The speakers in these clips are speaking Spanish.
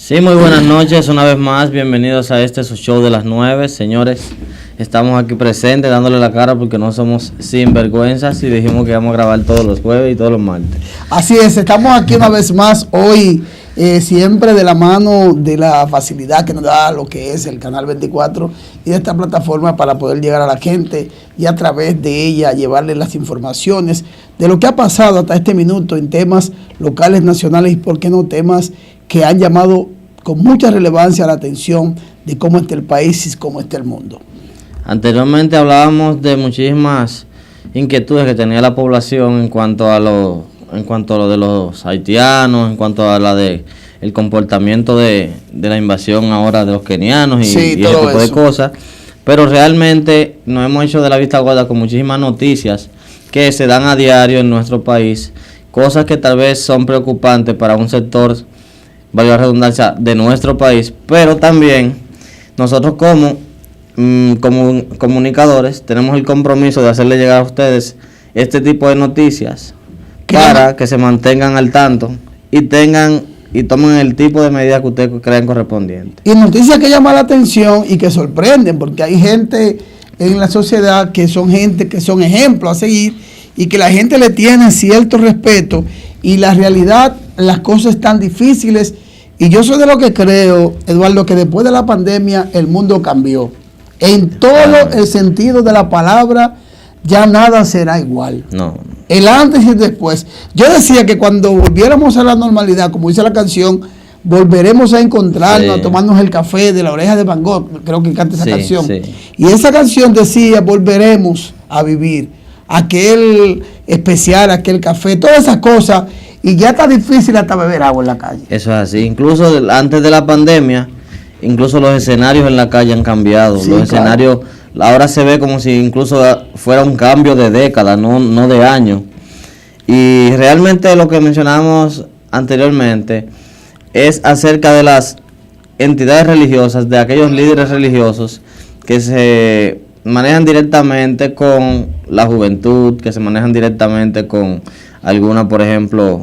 Sí, muy buenas noches, una vez más, bienvenidos a su show de las 9, señores. Estamos aquí presentes dándole la cara porque no somos sinvergüenzas y dijimos que íbamos a grabar todos los jueves y todos los martes. Así es, estamos aquí una vez más hoy, siempre de la mano de la facilidad que nos da lo que es el Canal 24 y de esta plataforma para poder llegar a la gente y a través de ella llevarle las informaciones de lo que ha pasado hasta este minuto en temas locales, nacionales y por qué no temas que han llamado con mucha relevancia la atención de cómo está el país y cómo está el mundo. Anteriormente hablábamos de muchísimas inquietudes que tenía la población en cuanto a lo de los haitianos, en cuanto a el comportamiento de la invasión ahora de los kenianos y ese tipo de cosas, pero realmente nos hemos hecho de la vista gorda con muchísimas noticias que se dan a diario en nuestro país, cosas que tal vez son preocupantes para un sector, valga la redundancia, de nuestro país, pero también nosotros como comunicadores tenemos el compromiso de hacerle llegar a ustedes este tipo de noticias para que se mantengan al tanto y tomen el tipo de medidas que ustedes crean correspondientes. Y noticias que llaman la atención y que sorprenden, porque hay gente en la sociedad que son ejemplos a seguir y que la gente le tiene cierto respeto y la realidad, las cosas están difíciles y yo soy de lo que creo, Eduardo, que después de la pandemia el mundo cambió. En todo el sentido de la palabra, ya nada será igual. No. El antes y el después. Yo decía que cuando volviéramos a la normalidad, como dice la canción, volveremos a encontrarnos, a tomarnos el café de la oreja de Van Gogh, creo que canta esa canción. Sí. Y esa canción decía, volveremos a vivir aquel especial, aquel café, todas esas cosas, y ya está difícil hasta beber agua en la calle. Eso es así. Incluso antes de la pandemia, incluso los escenarios en la calle han cambiado. Sí, los escenarios ahora se ve como si incluso fuera un cambio de década, no de año. Y realmente lo que mencionamos anteriormente es acerca de las entidades religiosas, de aquellos líderes religiosos que se manejan directamente con la juventud, que se manejan directamente con alguna, por ejemplo,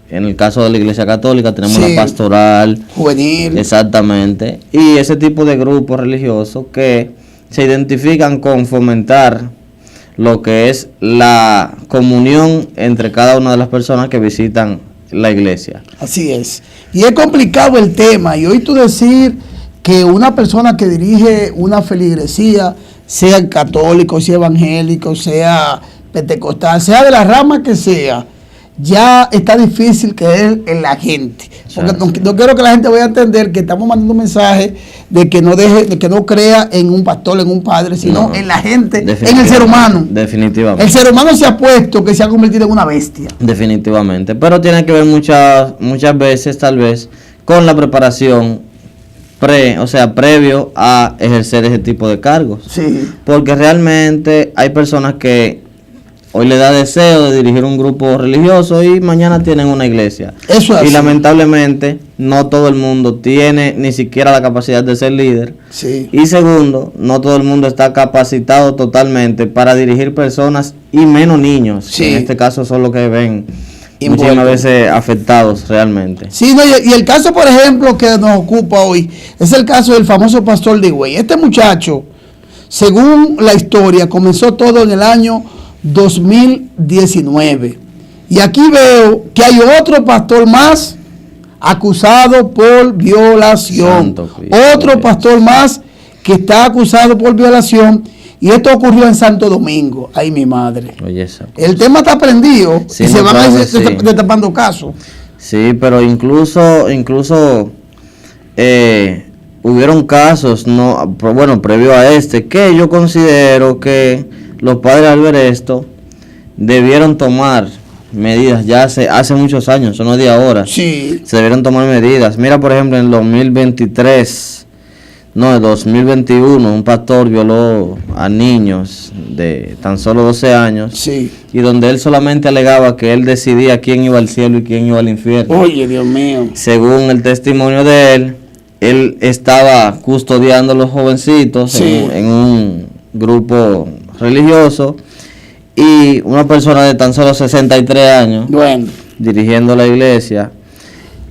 en el caso de la Iglesia Católica tenemos la pastoral juvenil. Exactamente. Y ese tipo de grupos religiosos que se identifican con fomentar lo que es la comunión entre cada una de las personas que visitan la iglesia. Así es. Y es complicado el tema. Y hoy tú decir que una persona que dirige una feligresía, sea católico, sea evangélico, sea pentecostal, sea de la rama que sea, ya está difícil creer en la gente. Porque no quiero que la gente vaya a entender que estamos mandando un mensaje de que no crea en un pastor, en un padre, sino en la gente, en el ser humano. Definitivamente. El ser humano se ha puesto que se ha convertido en una bestia. Definitivamente. Pero tiene que ver muchas veces, tal vez, con la preparación previo a ejercer ese tipo de cargos. Sí. Porque realmente hay personas que hoy le da deseo de dirigir un grupo religioso y mañana tienen una iglesia. Eso es así. Y lamentablemente no todo el mundo tiene ni siquiera la capacidad de ser líder. Sí. Y segundo, no todo el mundo está capacitado totalmente para dirigir personas y menos niños. Sí. En este caso son los que ven muchísimas veces afectados realmente. Sí, no, y el caso, por ejemplo, que nos ocupa hoy, es el caso del famoso pastor de Higüey. Este muchacho, según la historia, comenzó todo en el año 2019. Y aquí veo que hay otro pastor más acusado por violación. Otro pastor más que está acusado por violación. Y esto ocurrió en Santo Domingo. Ay, mi madre. Oye, el tema está prendido y se van a ir destapando casos. Sí, pero incluso hubieron casos, previo a que yo considero que los padres al ver esto debieron tomar medidas ya hace muchos años, eso no es de ahora. Sí. Se debieron tomar medidas. Mira, por ejemplo, en 2021, un pastor violó a niños de tan solo 12 años. Sí. Y donde él solamente alegaba que él decidía quién iba al cielo y quién iba al infierno. Oye, Dios mío. Según el testimonio de él estaba custodiando a los jovencitos en un grupo religioso y una persona de tan solo 63 años dirigiendo la iglesia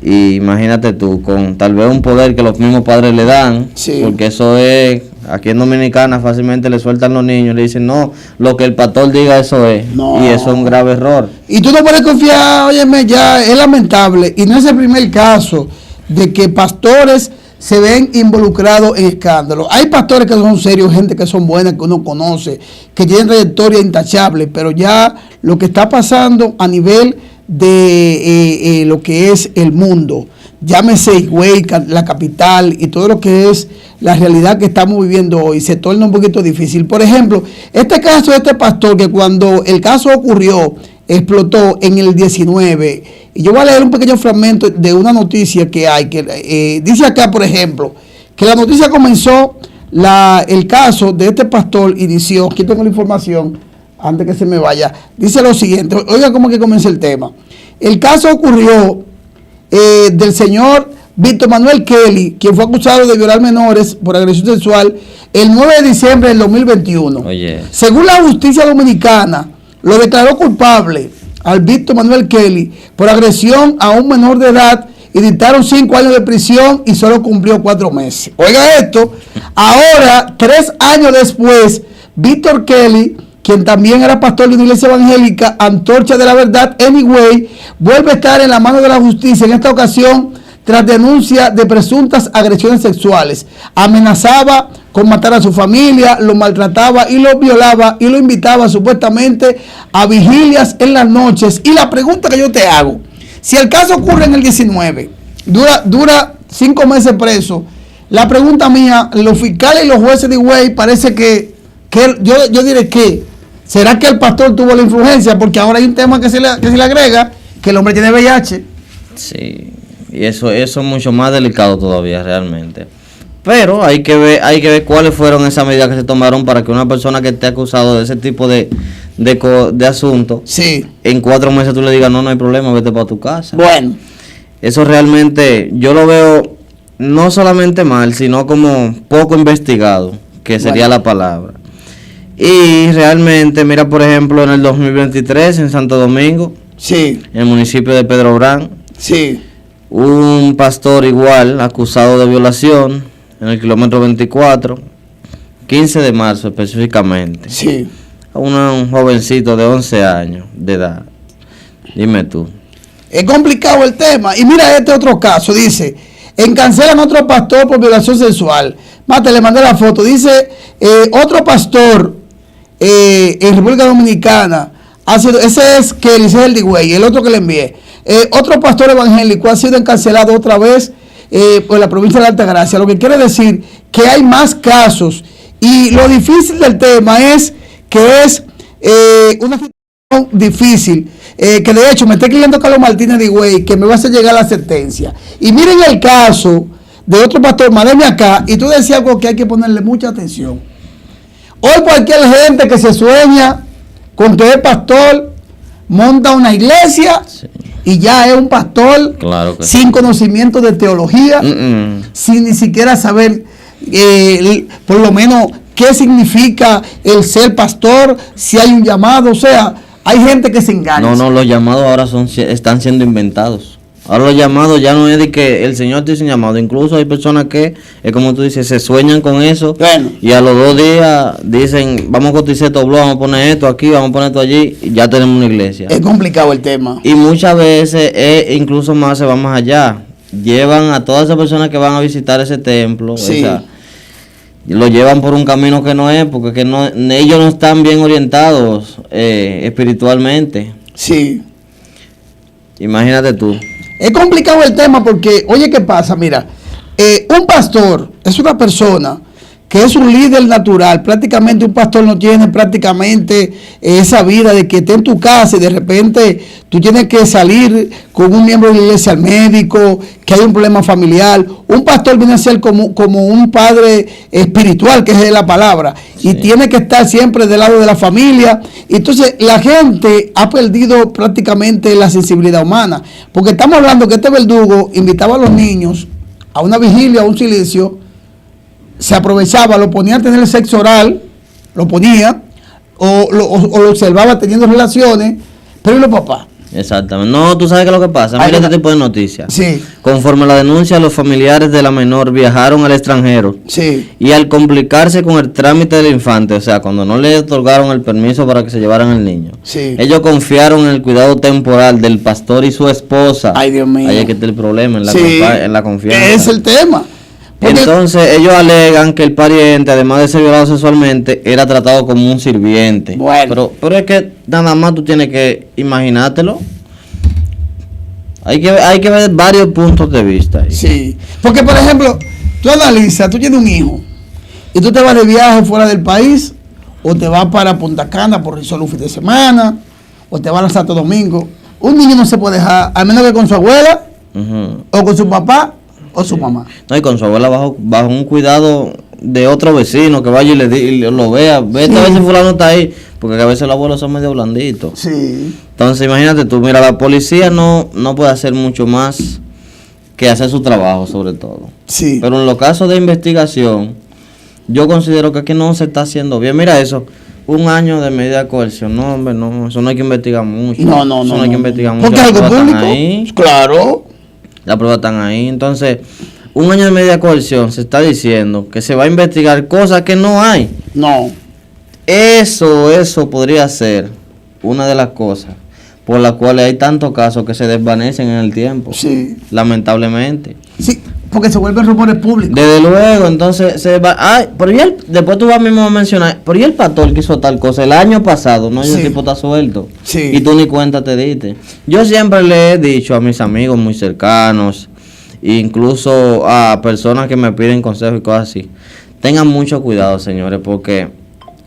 Y imagínate tú, con tal vez un poder que los mismos padres le dan, Sí. porque eso es, aquí en Dominicana fácilmente le sueltan los niños, le dicen, no, lo que el pastor diga eso es, No. y eso es un grave error. Y tú no puedes confiar, óyeme, ya es lamentable, y no es el primer caso de que pastores se ven involucrados en escándalos. Hay pastores que son serios, gente que son buenas, que uno conoce, que tienen trayectoria intachable, pero ya lo que está pasando a nivel de lo que es el mundo, llámese Higüey, la capital, y todo lo que es la realidad que estamos viviendo hoy, se torna un poquito difícil. Por ejemplo, este caso de este pastor, que cuando el caso ocurrió, explotó en el 19, y yo voy a leer un pequeño fragmento de una noticia que hay, que dice acá, por ejemplo, que la noticia comenzó, el caso de este pastor inició, aquí tengo la información, antes que se me vaya, dice lo siguiente, oiga cómo que comienza el tema. El caso ocurrió del señor Víctor Manuel Kelly, quien fue acusado de violar menores por agresión sexual el 9 de diciembre del 2021. Oye. Según la justicia dominicana, lo declaró culpable al Víctor Manuel Kelly por agresión a un menor de edad y dictaron 5 años de prisión y solo cumplió 4 meses. Oiga esto, ahora, 3 años después, Víctor Kelly, quien también era pastor de una iglesia evangélica, Antorcha de la Verdad, anyway, vuelve a estar en la mano de la justicia, en esta ocasión tras denuncia de presuntas agresiones sexuales. Amenazaba con matar a su familia, lo maltrataba y lo violaba y lo invitaba supuestamente a vigilias en las noches. Y la pregunta que yo te hago, si el caso ocurre en el 19, dura 5 meses preso, la pregunta mía, los fiscales y los jueces de Higüey parece que yo diré que ¿será que el pastor tuvo la influencia? Porque ahora hay un tema que se le agrega, que el hombre tiene VIH. Sí, y eso es mucho más delicado todavía realmente. Pero hay que ver cuáles fueron esas medidas que se tomaron para que una persona que esté acusado de ese tipo de asuntos, Sí. en 4 meses tú le digas, no hay problema, vete para tu casa. Bueno. Eso realmente yo lo veo no solamente mal, sino como poco investigado, que sería la palabra. Y realmente, mira, por ejemplo, en el 2023 en Santo Domingo, Sí. en el municipio de Pedro Brán, Sí. un pastor igual acusado de violación en el kilómetro 24, 15 de marzo específicamente, Sí. a un jovencito de 11 años de edad. Dime tú. Es complicado el tema. Y mira este otro caso, dice, encarcelan a otro pastor por violación sexual. Mate, le mandé la foto. Dice, otro pastor en República Dominicana, ese es Kelly, ese es el de Higüey, el otro que le envié. Otro pastor evangélico ha sido encarcelado otra vez por la provincia de Altagracia, lo que quiere decir que hay más casos. Y lo difícil del tema es que es una situación difícil, que de hecho me está escribiendo Carlos Martínez de Higüey, que me va a hacer llegar la sentencia. Y miren el caso de otro pastor, mándeme acá, y tú decías algo que hay que ponerle mucha atención. Hoy cualquier gente que se sueña con que es pastor, monta una iglesia, sí, y ya es un pastor, claro que sin conocimiento de teología, sin ni siquiera saber por lo menos qué significa el ser pastor, si hay un llamado. O sea, hay gente que se engaña. No, los llamados ahora están siendo inventados. Ahora los llamados ya no es de que el Señor te dice llamado. Incluso hay personas que, es como tú dices, se sueñan con eso. Bueno. Y a los 2 días dicen, vamos a cotizar estos blogs, vamos a poner esto aquí, vamos a poner esto allí, y ya tenemos una iglesia. Es complicado el tema. Y muchas veces, incluso más, se va más allá. Llevan a todas esas personas que van a visitar ese templo, Sí. Lo llevan por un camino que no es, porque ellos no están bien orientados espiritualmente. Sí. Imagínate tú. Es complicado el tema porque, oye, ¿qué pasa? Mira, un pastor es una persona que es un líder natural. Prácticamente un pastor no tiene prácticamente esa vida de que esté en tu casa y de repente tú tienes que salir con un miembro de la iglesia al médico, que hay un problema familiar. Un pastor viene a ser como un padre espiritual, que es la palabra, sí, y tiene que estar siempre del lado de la familia. Entonces la gente ha perdido prácticamente la sensibilidad humana, porque estamos hablando que este verdugo invitaba a los niños a una vigilia, a un silicio, se aprovechaba, lo ponía a tener sexo oral, lo ponía, o lo observaba teniendo relaciones, pero ¿y los papás? Exactamente. No, tú sabes qué es lo que pasa. Mira este tipo de noticias. Sí. Conforme a la denuncia, los familiares de la menor viajaron al extranjero. Sí. Y al complicarse con el trámite del infante, o sea, cuando no le otorgaron el permiso para que se llevaran al niño, Sí. ellos confiaron en el cuidado temporal del pastor y su esposa. Ay, Dios mío. Ahí es que está el problema, en la, Sí. en la confianza. Es el tema. Porque- Entonces, ellos alegan que el pariente, además de ser violado sexualmente, era tratado como un sirviente. Bueno. Pero es que nada más tú tienes que imaginártelo. Hay que ver varios puntos de vista ahí. Sí. Porque, por ejemplo, tú analizas, tú tienes un hijo y tú te vas de viaje fuera del país o te vas para Punta Cana por solo un fin de semana o te vas a Santo Domingo. Un niño no se puede dejar, al menos que con su abuela Ujú. o con su papá o su mamá. No, y con su abuela bajo un cuidado de otro vecino que vaya y lo vea. Vete a ver si fulano está ahí. Porque a veces los abuelos son medio blanditos. Sí. Entonces imagínate tú, mira, la policía no puede hacer mucho más que hacer su trabajo sobre todo. Sí. Pero en los casos de investigación, yo considero que aquí no se está haciendo bien. Mira eso, 1 año de medida de coerción. No, hombre, no, eso no hay que investigar mucho. No. Eso no hay que investigar mucho. Porque es Las algo pruebas están público. ahí. Claro. Las pruebas están ahí. Entonces, 1 año de medida de coerción se está diciendo que se va a investigar cosas que no hay. No. Eso podría ser una de las cosas por las cuales hay tantos casos que se desvanecen en el tiempo. Sí. Lamentablemente. Sí. Porque se vuelven rumores públicos. Desde luego, entonces se va. Ay, pero y después tú vas mismo a mencionar, pero y el pastor que hizo tal cosa el año pasado, no, y Sí. el tipo está suelto. Sí. Y tú ni cuenta te diste. Yo siempre le he dicho a mis amigos muy cercanos, incluso a personas que me piden consejos y cosas así, tengan mucho cuidado, señores, porque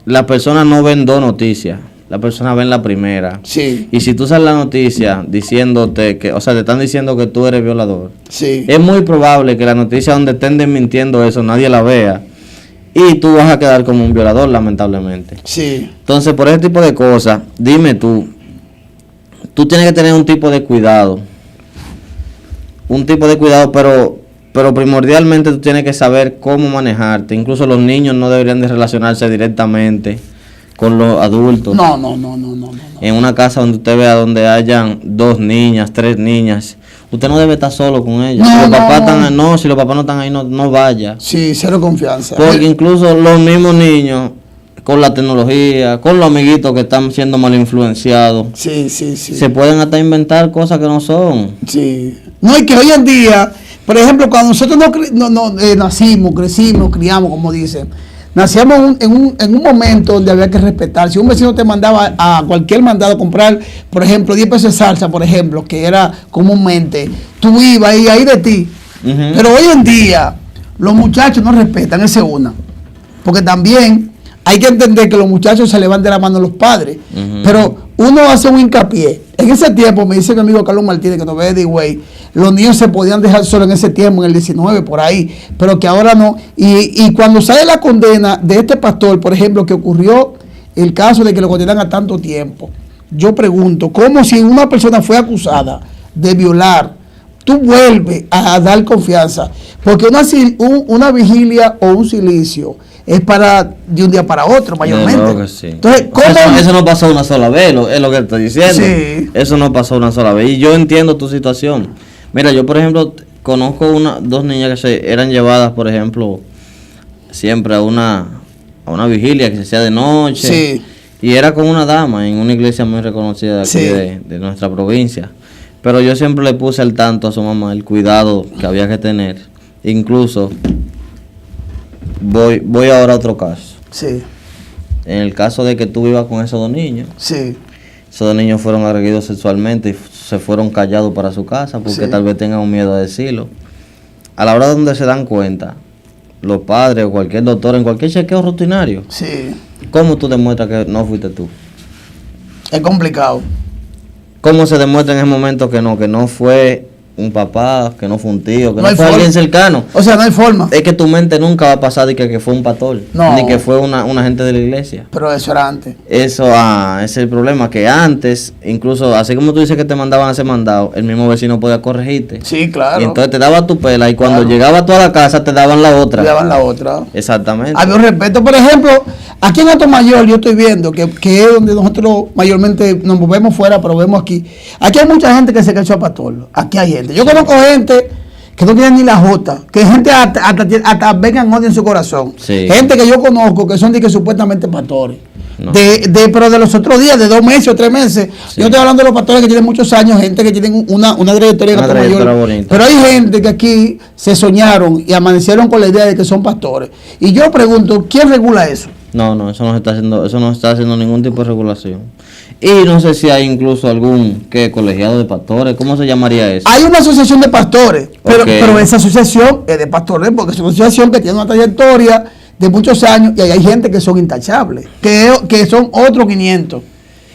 las personas no ven 2 noticias, las personas ven la primera. Sí. Y si tú sales la noticia diciéndote que, o sea, te están diciendo que tú eres violador, Sí. es muy probable que la noticia donde estén desmintiendo eso nadie la vea y tú vas a quedar como un violador, lamentablemente. Sí. Entonces, por ese tipo de cosas, dime tú tienes que tener un tipo de cuidado, pero primordialmente tú tienes que saber cómo manejarte. Incluso los niños no deberían de relacionarse directamente con los adultos. No. En una casa donde usted vea donde hayan 2 niñas, 3 niñas, usted no debe estar solo con ellas. No, Si los papás no. están, si los papás no están ahí, no vaya. Sí, cero confianza. Porque incluso los mismos niños, con la tecnología, con los amiguitos que están siendo mal influenciados, Sí. se pueden hasta inventar cosas que no son. Sí. No, y que hoy en día, por ejemplo, cuando nosotros nacimos, crecimos, criamos, como dicen, nacíamos en un momento donde había que respetar. Si un vecino te mandaba a cualquier mandado a comprar, por ejemplo, 10 pesos de salsa, por ejemplo, que era comúnmente, tú ibas y ahí de ti. Ujú. Pero hoy en día, los muchachos no respetan, esa es una. Porque también hay que entender que los muchachos se le van de la mano a los padres. Ujú. Pero uno hace un hincapié. En ese tiempo, me dice mi amigo Carlos Martínez, que nos ve de Way, los niños se podían dejar solo en ese tiempo, en el 19, por ahí, pero que ahora no. Y cuando sale la condena de este pastor, por ejemplo, que ocurrió el caso de que lo condenan a tanto tiempo, yo pregunto, ¿cómo si una persona fue acusada de violar, tú vuelves a dar confianza? Porque una vigilia o un silicio es para de un día para otro, mayormente. Desde luego que sí. Entonces, ¿cómo? Eso no pasó una sola vez, es lo que estoy diciendo. Sí. Eso no pasó una sola vez. Y yo entiendo tu situación. Mira, yo por ejemplo conozco 2 niñas que se eran llevadas, por ejemplo, siempre a una vigilia que se hacía de noche. Sí. Y era con una dama en una iglesia muy reconocida de aquí Sí. de nuestra provincia. Pero yo siempre le puse al tanto a su mamá el cuidado que había que tener. Incluso voy ahora a otro caso. Sí, En el caso de que tú vivas con esos 2 niños, sí, esos 2 niños fueron agredidos sexualmente y se fueron callados para su casa porque Sí. tal vez tengan un miedo a decirlo. A la hora donde se dan cuenta, los padres o cualquier doctor, en cualquier chequeo rutinario, sí. ¿cómo tú demuestras que no fuiste tú? Es complicado. ¿Cómo se demuestra en ese momento que no fue un papá, que no fue un tío, que No no hay fue forma. alguien cercano? O sea, no hay forma. Es que tu mente nunca va a pasar de que fue un pastor, No. ni que fue una gente de la iglesia. Pero eso era antes. Eso, ese es el problema, que antes, incluso así como tú dices que te mandaban a hacer mandado, el mismo vecino podía corregirte. Sí, claro. Y entonces te daba tu pela y cuando Claro. llegaba tú a la casa te daban la otra. Le daban la otra. Exactamente. Había un respeto, por ejemplo, Aquí en Atomayor yo estoy viendo que es donde nosotros mayormente nos movemos fuera, pero vemos aquí. Aquí hay mucha gente que se cachó a pastor. Aquí hay gente. Yo conozco gente que no tiene ni la jota, que gente hasta vengan odio en su corazón. Sí. Gente que yo conozco que son de que supuestamente pastores. No. Pero de los otros días, de 2 meses o 3 meses. Sí. Yo estoy hablando de los pastores que tienen muchos años, gente que tienen una trayectoria en trayectoria Atomayor. bonita. Pero hay gente que aquí se soñaron y amanecieron con la idea de que son pastores. Y yo pregunto, ¿quién regula eso? No, eso no se está haciendo ningún tipo de regulación. Y no sé si hay incluso algún colegiado de pastores, ¿cómo se llamaría eso? Hay una asociación de pastores, pero, Ok. pero esa asociación es de pastores, porque es una asociación que tiene una trayectoria de muchos años y ahí hay gente que son intachables, que son otros 500.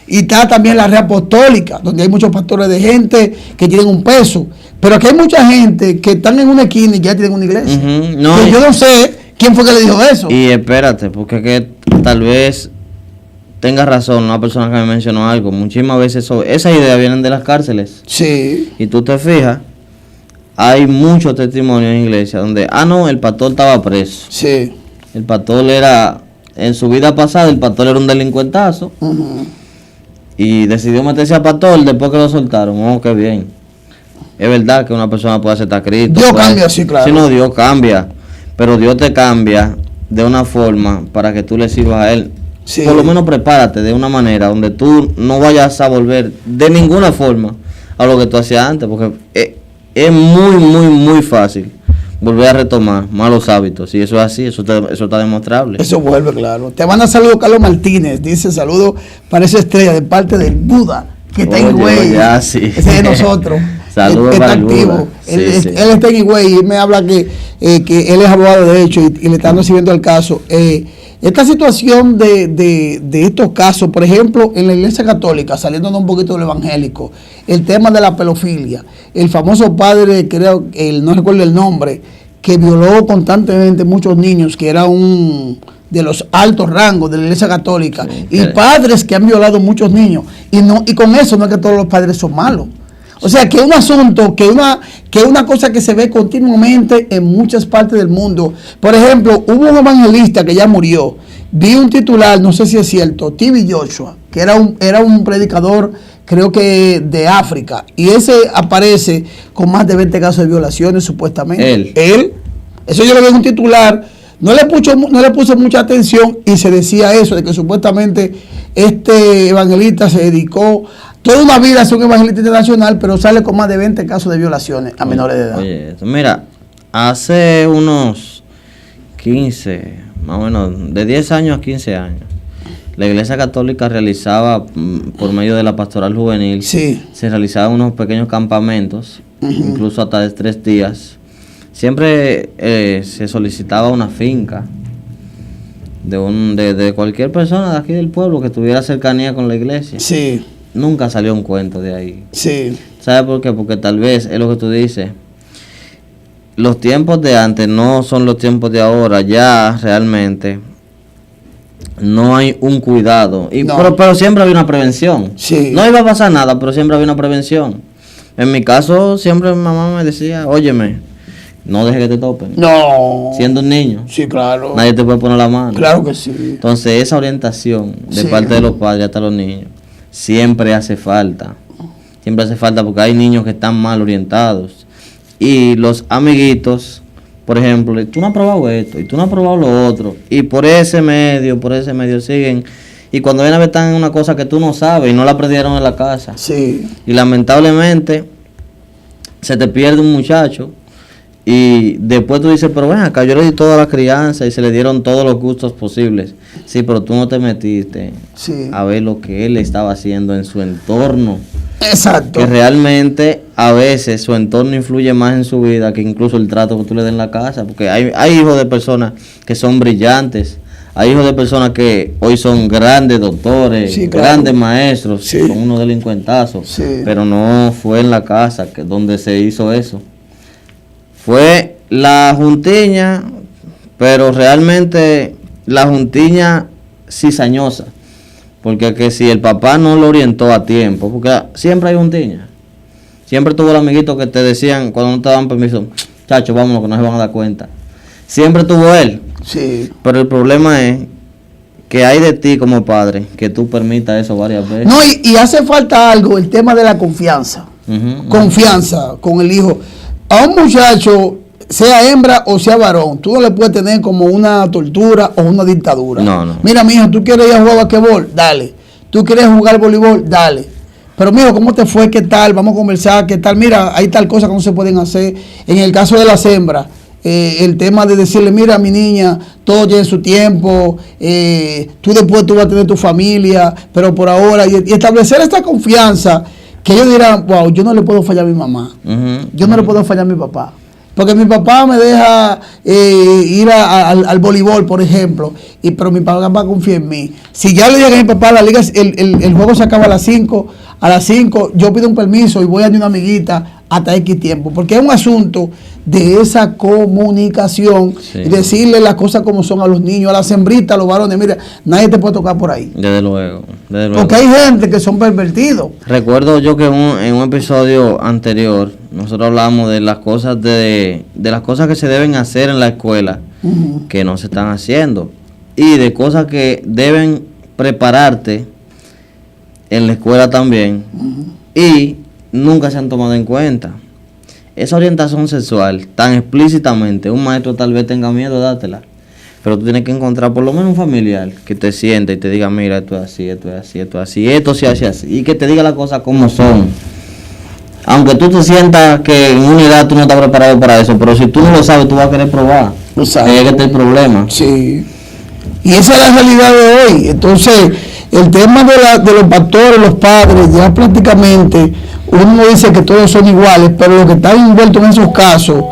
Y está también la red apostólica, donde hay muchos pastores de gente que tienen un peso. Pero aquí hay mucha gente que están en una esquina y ya tienen una iglesia. Ujú, no, Que yo no sé quién fue que le dijo eso. Y espérate, porque que tal vez tenga razón una persona que me mencionó algo. Muchísimas veces esas ideas vienen de las cárceles. Sí. Y tú te fijas, hay muchos testimonios en iglesia donde, no, el pastor estaba preso. Sí. El pastor en su vida pasada, el pastor era un delincuentazo. Ujú. Y decidió meterse a pastor después que lo soltaron. Oh, qué bien. Es verdad que una persona puede aceptar a Cristo. Dios puede- cambia, sí, claro. Sí, no, Dios cambia. Pero Dios te cambia de una forma para que tú le sirvas a Él. Sí. Por lo menos prepárate de una manera donde tú no vayas a volver de ninguna forma a lo que tú hacías antes. Porque es muy, muy, muy fácil volver a retomar malos hábitos. Y eso es así, eso está demostrable. Eso vuelve, claro. Te manda saludo Carlos Martínez. Dice saludo para esa estrella de parte del Buda, que está en Oye, Higüey. oye, sí. Ese es de nosotros. Saludos Está para el activo. Buda. Él, Sí, sí. él está en Higüey y me habla que él es abogado de derecho y le están recibiendo el caso. Esta situación de estos casos, por ejemplo, en la Iglesia Católica, saliéndonos un poquito del evangélico, el tema de la pedofilia, el famoso padre, creo, no recuerdo el nombre, que violó constantemente muchos niños, que era un de los altos rangos de la Iglesia Católica, Sí, y padres que han violado muchos niños, y con eso no es que todos los padres son malos. O sea, que un asunto, que una cosa que se ve continuamente en muchas partes del mundo. Por ejemplo, hubo un evangelista que ya murió. Vi un titular, no sé si es cierto, T.B. Joshua, que era un predicador, creo que de África. Y ese aparece con más de 20 casos de violaciones, supuestamente. Él. Eso yo lo vi en un titular. No le puse mucha atención y se decía eso, de que supuestamente este evangelista se dedicó toda una vida a ser un evangelista internacional, pero sale con más de 20 casos de violaciones a menores de edad. Oye, mira, hace unos 15, más o menos, de 10 años a 15 años, la Iglesia Católica realizaba, por medio de la pastoral juvenil, Sí. se realizaban unos pequeños campamentos, incluso hasta de 3 días. Siempre se solicitaba una finca de cualquier persona de aquí del pueblo que tuviera cercanía con la iglesia. Sí, Nunca salió un cuento de ahí. sí, ¿Sabes por qué? Porque tal vez es lo que tú dices. Los tiempos de antes no son los tiempos de ahora. Ya realmente no hay un cuidado. No. Pero siempre había una prevención. Sí. No iba a pasar nada, pero siempre había una prevención. En mi caso, siempre mi mamá me decía, óyeme, no dejes que te topen. no. Siendo un niño, Sí, claro. nadie te puede poner la mano. Claro que sí. Entonces, esa orientación de Sí. parte de los padres hasta los niños siempre hace falta. Siempre hace falta porque hay niños que están mal orientados. Y los amiguitos, por ejemplo, tú no has probado esto y tú no has probado lo otro. Y por ese medio siguen. Y cuando vienen a ver están en una cosa que tú no sabes y no la aprendieron en la casa. Sí. Y lamentablemente se te pierde un muchacho. Y después tú dices, pero ven acá, yo le di toda la crianza y se le dieron todos los gustos posibles. Sí, pero tú no te metiste Sí. a ver lo que él estaba haciendo en su entorno. Exacto. Que realmente a veces su entorno influye más en su vida que incluso el trato que tú le des en la casa. Porque hay hijos de personas que son brillantes. Hay hijos de personas que hoy son grandes doctores, Sí, claro. grandes maestros, Sí. son unos delincuentazos. Sí. Pero no fue en la casa donde se hizo eso. Fue la juntiña, pero realmente la juntiña cizañosa. Porque que si el papá no lo orientó a tiempo, porque siempre hay juntiña. Siempre tuvo el amiguito que te decían cuando no te daban permiso, chacho, vámonos que no se van a dar cuenta. Siempre tuvo él. Sí. Pero el problema es que hay de ti como padre que tú permitas eso varias veces. No, y hace falta algo, el tema de la confianza. Confianza con el hijo. A un muchacho, sea hembra o sea varón, tú no le puedes tener como una tortura o una dictadura. No. Mira, mijo, tú quieres ir a jugar basquetbol, dale. Tú quieres jugar voleibol, dale. Pero mijo, ¿cómo te fue? ¿Qué tal? Vamos a conversar, ¿qué tal? Mira, hay tal cosa que no se pueden hacer. En el caso de las hembras, el tema de decirle, mira, mi niña, todo tiene su tiempo, tú después tú vas a tener tu familia, pero por ahora, y establecer esta confianza, que ellos dirán, wow, yo no le puedo fallar a mi mamá, yo no le puedo fallar a mi papá, porque mi papá me deja ir al voleibol, por ejemplo, pero mi papá va a confiar en mí. Si ya le dije a mi papá, la liga, el juego se acaba a las 5, yo pido un permiso y voy a una amiguita hasta X tiempo, porque es un asunto de esa comunicación, sí, y decirle las cosas como son a los niños, a las hembritas, a los varones, mira, nadie te puede tocar por ahí. Desde luego. Porque hay gente que son pervertidos. Recuerdo yo que en un episodio anterior nosotros hablamos de las cosas de las cosas que se deben hacer en la escuela, que no se están haciendo, y de cosas que deben prepararte en la escuela también, y nunca se han tomado en cuenta. Esa orientación sexual tan explícitamente, un maestro tal vez tenga miedo de dártela, pero tú tienes que encontrar por lo menos un familiar que te siente y te diga, mira, esto es así, esto es así, esto es así, esto se hace así, y que te diga las cosas como son. Aunque tú te sientas que en una edad tú no estás preparado para eso, pero si tú no lo sabes, tú vas a querer probar. Ahí es que está el problema. Sí. Y esa es la realidad de hoy. Entonces, el tema de los pastores, los padres, ya prácticamente uno dice que todos son iguales, pero lo que está envuelto en esos casos,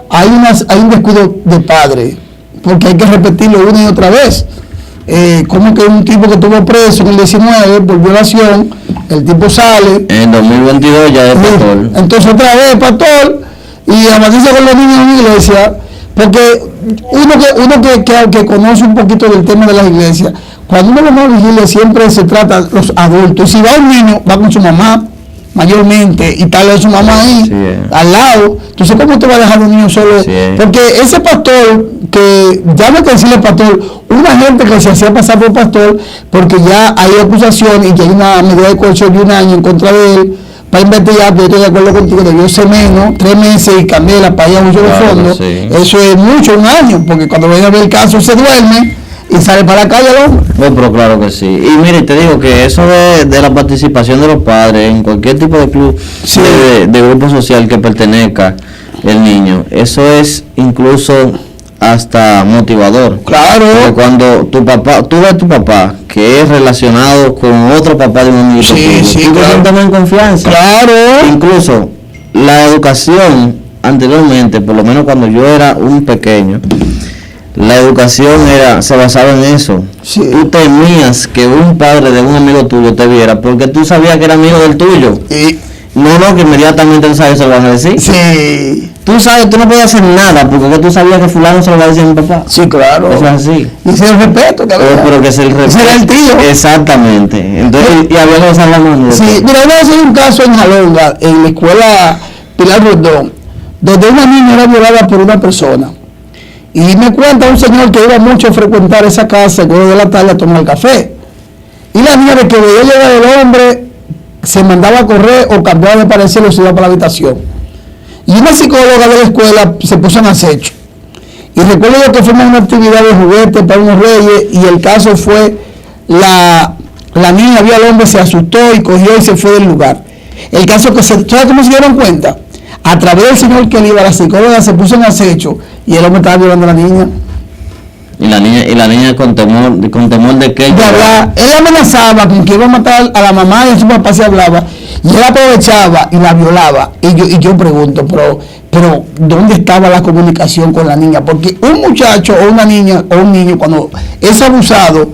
hay un descuido de padre, porque hay que repetirlo una y otra vez. Como que un tipo que estuvo preso en el 19 por violación, el tipo sale. En 2022 ya es pastor. Entonces otra vez pastor, y amanece con los niños en la iglesia, porque uno que conoce un poquito del tema de las iglesias, cuando uno va a la iglesia siempre se trata de los adultos, y si va un niño, va con su mamá, mayormente, y tal vez su mamá ahí, al lado. Entonces, ¿cómo te va a dejar un niño solo? Porque ese pastor, que ya no hay que decirle pastor, una gente que se hacía pasar por pastor, porque ya hay acusación y que hay una medida de coerción de 1 año en contra de él, para investigar, pero estoy de acuerdo contigo, debió ser menos, 3 meses y candela para allá mucho de fondo. Eso es mucho, 1 año, porque cuando viene a ver el caso se duerme y sale para la calle el hombre. No, pero claro que sí. Y mire, te digo que eso de la participación de los padres en cualquier tipo de club, de grupo social que pertenezca el niño, eso es incluso hasta motivador. Claro. Porque cuando tú ves a tu papá que es relacionado con otro papá de un amiguito, tú te sientes en confianza. Claro. Incluso la educación anteriormente, por lo menos cuando yo era un pequeño, la educación se basaba en eso. Tú temías que un padre de un amigo tuyo te viera porque tú sabías que era amigo del tuyo. No, que inmediatamente tú sabes, se lo van a decir. Sí. Tú sabes, tú no puedes hacer nada porque tú sabías que fulano se lo va a decir a mi papá. Sí, claro. Eso es así. Y ese es el respeto que había. Pero que es el respeto. Ese era el tío. Exactamente. Entonces, y había que usar la mano. Sí, mira, voy a hacer un caso en Jalonga, en la escuela Pilar Rondón, donde una niña era violada por una persona. Y me cuenta un señor que iba mucho a frecuentar esa casa el 4 de la tarde a tomar café. Y la niña, de que veía llegar el hombre, se mandaba a correr o cambiaba de parecer o se iba para la habitación. Y una psicóloga de la escuela se puso en acecho. Y recuerdo yo que fuimos a una actividad de juguete para unos reyes y el caso fue, la niña vio al hombre, se asustó y cogió y se fue del lugar. El caso que ¿sabes cómo se dieron cuenta? A través del señor que le iba, la psicóloga se puso en acecho y el hombre estaba violando a la niña. Y la niña con temor de que él amenazaba con que iba a matar a la mamá y a su papá si hablaba, y él aprovechaba y la violaba. Y yo pregunto, pero ¿dónde estaba la comunicación con la niña? Porque un muchacho o una niña o un niño cuando es abusado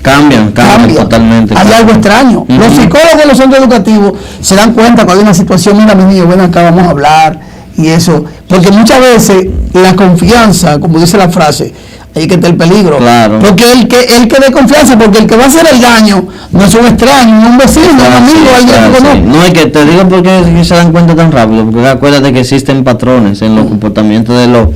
cambian totalmente. Hay algo extraño. Los psicólogos de los centros educativos se dan cuenta cuando hay una situación, mira mi niño, ven acá, vamos a hablar y eso, porque muchas veces la confianza, como dice la frase, ahí que está el peligro. Claro. Porque el que dé confianza, porque el que va a hacer el daño no es un extraño, no un vecino, un amigo, alguien que conoce. No, es que te digo porque se dan cuenta tan rápido, porque acuérdate que existen patrones en los comportamientos de los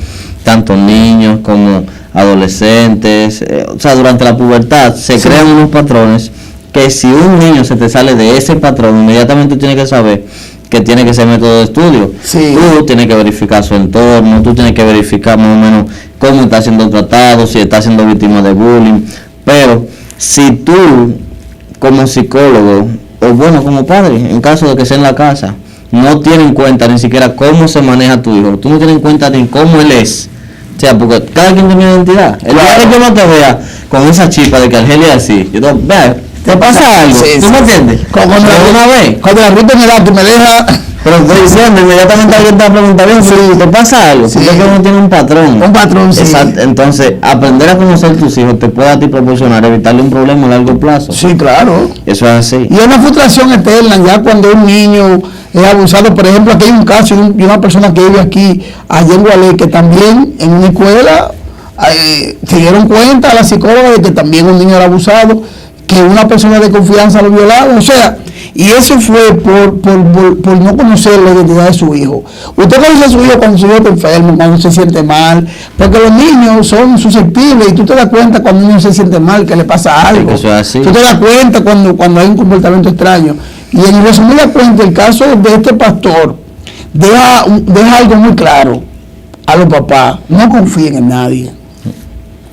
tanto niños como adolescentes, o sea, durante la pubertad se crean unos patrones que si un niño se te sale de ese patrón, inmediatamente tienes que saber que tiene que ser método de estudio. Tú tienes que verificar su entorno, tú tienes que verificar más o menos cómo está siendo tratado, si está siendo víctima de bullying. Pero si tú, como psicólogo, o bueno, como padre, en caso de que sea en la casa, no tienes en cuenta ni siquiera cómo se maneja tu hijo, tú no tienes en cuenta ni cómo él es. O sea, porque cada quien tiene una identidad. El día que yo no te vea con esa chispa de que Argelia es así, yo te vea, ¿te pasa algo? ¿Tú me entiendes? Cuando la ruta me da, tú me dejas. Pero estoy diciendo, inmediatamente alguien te pregunta bien, ¿te pasa algo? Porque es que uno tiene un patrón. Un patrón, sí. Exacto. Entonces, aprender a conocer tus hijos te puede a ti proporcionar, evitarle un problema a largo plazo. Sí, claro. Eso es así. Y es una frustración eterna, ya cuando un niño es abusado. Por ejemplo, aquí hay un caso de una persona que vive aquí, allá en Gualey, que también en una escuela se dieron cuenta a la psicóloga de que también un niño era abusado, que una persona de confianza lo violaba, o sea, y eso fue por no conocer la identidad de su hijo. Usted conoce a su hijo cuando su hijo está enfermo, cuando se siente mal, porque los niños son susceptibles y tú te das cuenta cuando un niño se siente mal, que le pasa algo. Eso es así. Tú te das cuenta cuando hay un comportamiento extraño. Y en resumida cuenta, el caso de este pastor deja algo muy claro a los papás: no confíen en nadie.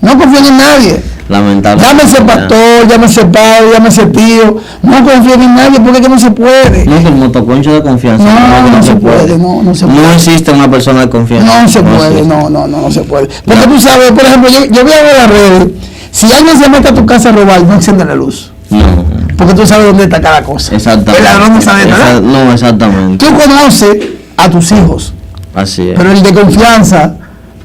No confíen en nadie. Lamentablemente. Llámese pastor, llámese padre, llámese tío. No confíen en nadie porque es que no se puede. No es el motoconcho de confianza. No se puede. No existe una persona de confianza. No se puede, no se puede. Porque tú sabes, por ejemplo, yo veo en las redes, si alguien se mete a tu casa a robar, no enciende la luz. No. Porque tú sabes dónde está cada cosa. Exactamente. El ladrón no sabe nada. No, exactamente. Tú conoces a tus hijos. Así es. Pero el de confianza,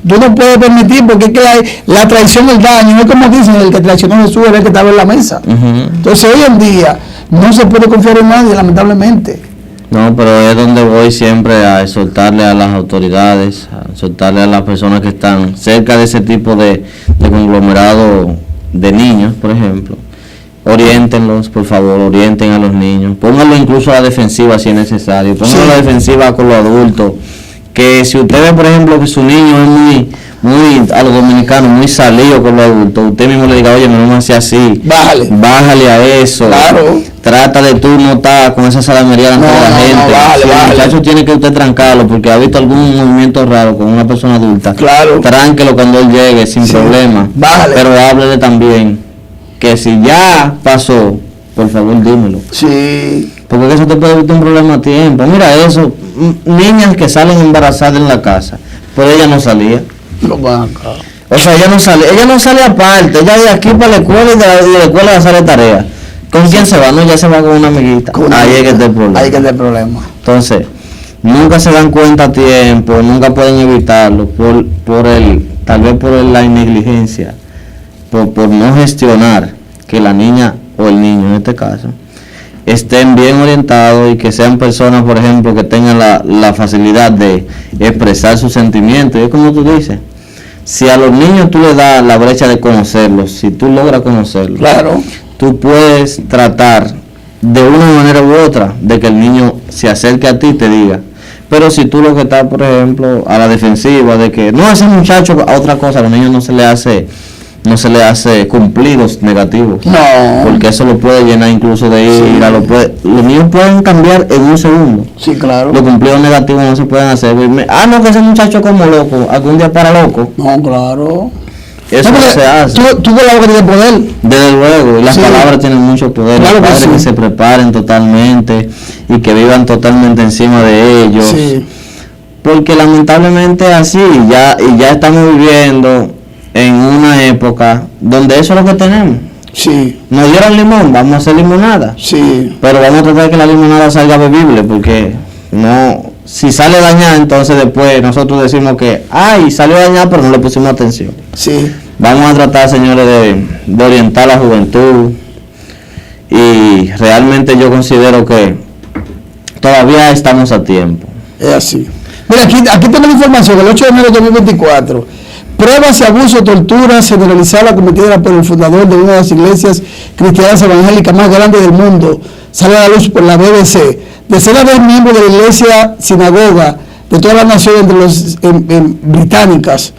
tú no puedes permitir, porque es que la traición, el daño, es como dicen, el que traicionó a Jesús era el que estaba en la mesa. Entonces hoy en día no se puede confiar en nadie, lamentablemente. No, pero es donde voy siempre a exhortarle a las autoridades, a exhortarle a las personas que están cerca de ese tipo de conglomerado de niños, por ejemplo. Oriéntenlos, por favor, orienten a los niños. Pónganlo incluso a la defensiva si es necesario. Pónganlo a la defensiva con los adultos. Que si usted ve, por ejemplo, que su niño es muy a los dominicanos, muy salido con los adultos, usted mismo le diga: oye, no me hace así, bájale a eso. Claro. Trata de tú no estar con esa salamería delante de la gente. El muchacho tiene que usted trancarlo porque ha visto algún movimiento raro con una persona adulta. Claro. Tránquelo cuando él llegue sin problema. Pero háblele también que si ya pasó, por favor dímelo. Sí. Porque eso te puede evitar un problema a tiempo. Mira eso, niñas que salen embarazadas en la casa, pero ella no salía. O sea, ella no sale aparte, ella de aquí para la escuela y de la escuela a hacer tarea. ¿Con quién se va? No, ya se va con una amiguita. Ahí es que está el problema. Ahí es que está el problema. Entonces, nunca se dan cuenta a tiempo, nunca pueden evitarlo tal vez por la negligencia, por no gestionar que la niña o el niño en este caso estén bien orientados y que sean personas, por ejemplo, que tengan la facilidad de expresar sus sentimientos. Y es como tú dices, si a los niños tú le das la brecha de conocerlos, si tú logras conocerlos, claro, tú puedes tratar de una manera u otra de que el niño se acerque a ti y te diga. Pero si tú lo que estás, por ejemplo, a la defensiva de que no, ese muchacho a otra cosa, a los niños no se le hace cumplidos negativos. No. Porque eso lo puede llenar incluso de ira. Sí. Los niños pueden cambiar en un segundo. Sí, claro. Los cumplidos negativos no se pueden hacer. No, que ese muchacho es como loco, algún día para loco. No, claro. Eso no se hace. Tú con la boca tienes poder. Desde luego, y las palabras tienen mucho poder. Claro, los padres que se preparen totalmente y que vivan totalmente encima de ellos. Sí. Porque lamentablemente es así, ya estamos viviendo en una época donde eso es lo que tenemos. Sí. Nos dieron limón, vamos a hacer limonada. Sí. Pero vamos a tratar de que la limonada salga bebible, porque no, si sale dañada, entonces después nosotros decimos que, salió dañada, pero no le pusimos atención. Sí. Vamos a tratar, señores, de orientar a la juventud. Y realmente yo considero que todavía estamos a tiempo. Es así. Mira, aquí tengo la información, el 8 de enero de 2024. Pruebas y abusos, torturas generalizadas cometidas por el fundador de una de las iglesias cristianas evangélicas más grandes del mundo, sale a la luz por la BBC. Decenas de miembros de la iglesia sinagoga de todas las naciones británicas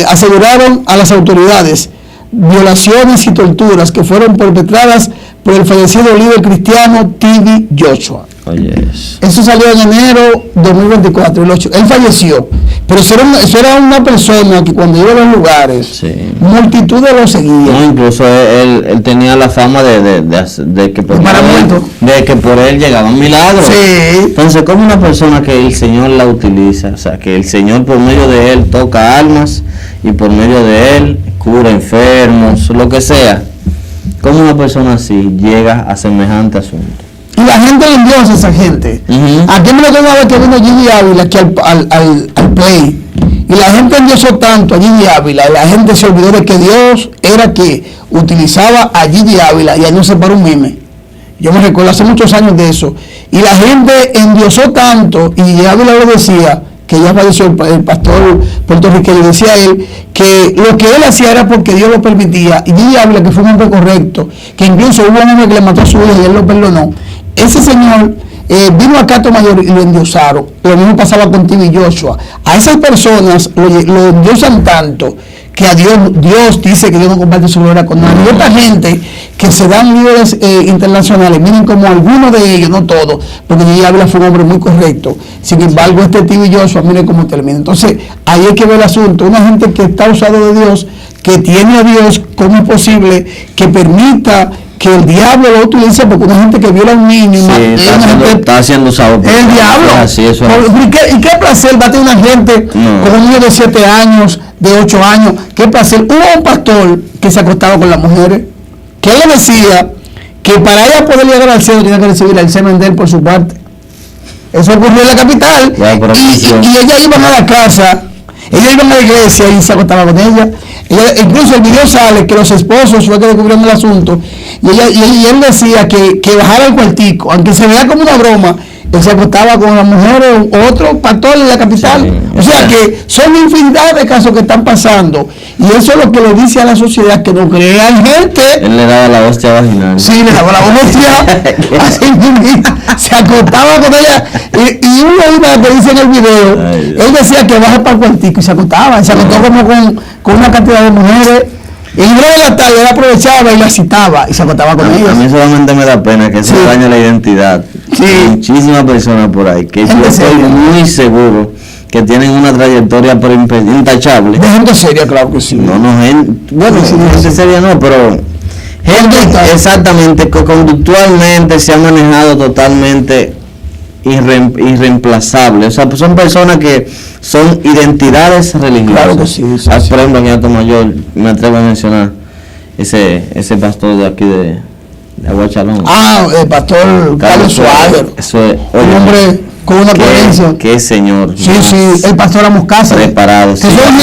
aseguraron a las autoridades violaciones y torturas que fueron perpetradas por el fallecido líder cristiano T.B. Joshua. Oh, yes. Eso salió en enero 2024, él falleció, pero eso era una persona que cuando iba a los lugares, sí, multitudes lo seguían. No, incluso él tenía la fama de que por él llegaban milagros. Sí. Entonces, como una persona que el Señor la utiliza, o sea, que el Señor por medio de él toca almas y por medio de él cura enfermos, lo que sea, como una persona así llega a semejante asunto. Y la gente le endiosa a esa gente. Aquí me lo tengo a ver que vino Gigi Ávila aquí al Play. Y la gente endiosó tanto a Gigi Ávila, y la gente se olvidó de que Dios era que utilizaba a Gigi Ávila y ahí no se paró un meme. Yo me recuerdo hace muchos años de eso. Y la gente endiosó tanto, y Gigi Ávila lo decía, que ya falleció el pastor puertorriqueño, decía él que lo que él hacía era porque Dios lo permitía. Y Gigi Ávila, que fue un hombre correcto, que incluso hubo un hombre que le mató a su hija y él lo perdonó. Ese señor vino a Cato Mayor y lo endiosaron. Lo mismo pasaba con T.B. Joshua. A esas personas lo endiosan tanto que a Dios dice que Dios no comparte su gloria con nadie. Y esta gente que se dan líderes internacionales, miren como algunos de ellos, no todos, porque Gigi Ávila fue un hombre muy correcto. Sin embargo, este T.B. Joshua, miren cómo termina. Entonces, ahí hay que ver el asunto. Una gente que está usado de Dios, que tiene a Dios, ¿cómo es posible que permita que el diablo lo utilice? Porque una gente que viola a un niño, sí, está haciendo usado por el diablo. Así, eso ¿Y qué placer va a tener una gente con un niño de 7 años, de 8 años? ¿Qué placer? Hubo un pastor que se acostaba con las mujeres, que él le decía que para ella poder llegar al cielo tenía que recibir el semen de él por su parte. Eso ocurrió en la capital. Y ellas iban a la casa, ellas iban a la iglesia y se acostaba con ella. Incluso el video sale que los esposos fue que descubrieron el asunto y él decía que bajara el cuartico, aunque se vea como una broma, él se acostaba con las mujeres, otro pastor en la capital. Sí, o sea que son infinidad de casos que están pasando y eso es lo que le dice a la sociedad, que no crean gente. Él le daba la hostia vaginal. Sí, le daba la hostia así, se acostaba con ella y una que dice en el video, él decía que baja para el cuartico y se acostaba como con una cantidad de mujeres. Y en breve de la tarde él aprovechaba y la citaba y se acostaba con ellos. A mí solamente me da pena que eso daña la identidad. Sí. Hay muchísimas personas por ahí que yo estoy muy seguro que tienen una trayectoria intachable. De gente seria, claro que sí. Gente seria no, pero gente exactamente, que conductualmente se ha manejado totalmente irreemplazable. O sea, pues son personas que son identidades religiosas. Claro que sí. Por ejemplo, aquí en Alto Mayor me atrevo a mencionar ese pastor de aquí de Aguachalón. El pastor Carlos Suárez. Eso es un hombre con una coherencia. Qué señor. Sí, el pastor Amos Cáceres. Preparado. Que son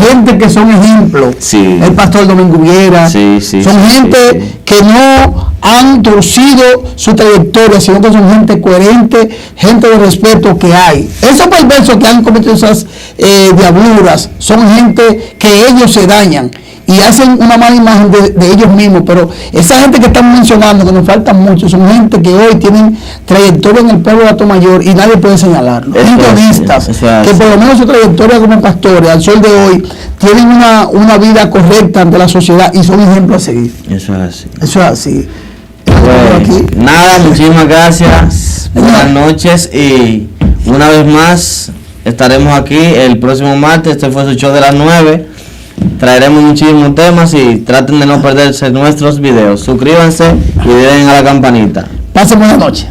gente que son ejemplos. Sí. El pastor Domingo Viera. Son gente que no han torcido su trayectoria, sino que son gente coherente, gente de respeto que hay. Esos perversos que han cometido esas diabluras son gente que ellos se dañan y hacen una mala imagen de ellos mismos, pero esa gente que están mencionando, que nos faltan mucho, son gente que hoy tienen trayectoria en el pueblo de Alto Mayor y nadie puede señalarlo. Gente honestas, que por lo menos su trayectoria como pastores al sol de hoy tienen una vida correcta ante la sociedad y son ejemplos a seguir. Eso es así. Eso es así. Pues, nada, muchísimas gracias. Buenas noches y una vez más estaremos aquí el próximo martes. Este fue su show de las 9. Traeremos muchísimos temas y traten de no perderse nuestros videos. Suscríbanse y den a la campanita. Pasen buena noche.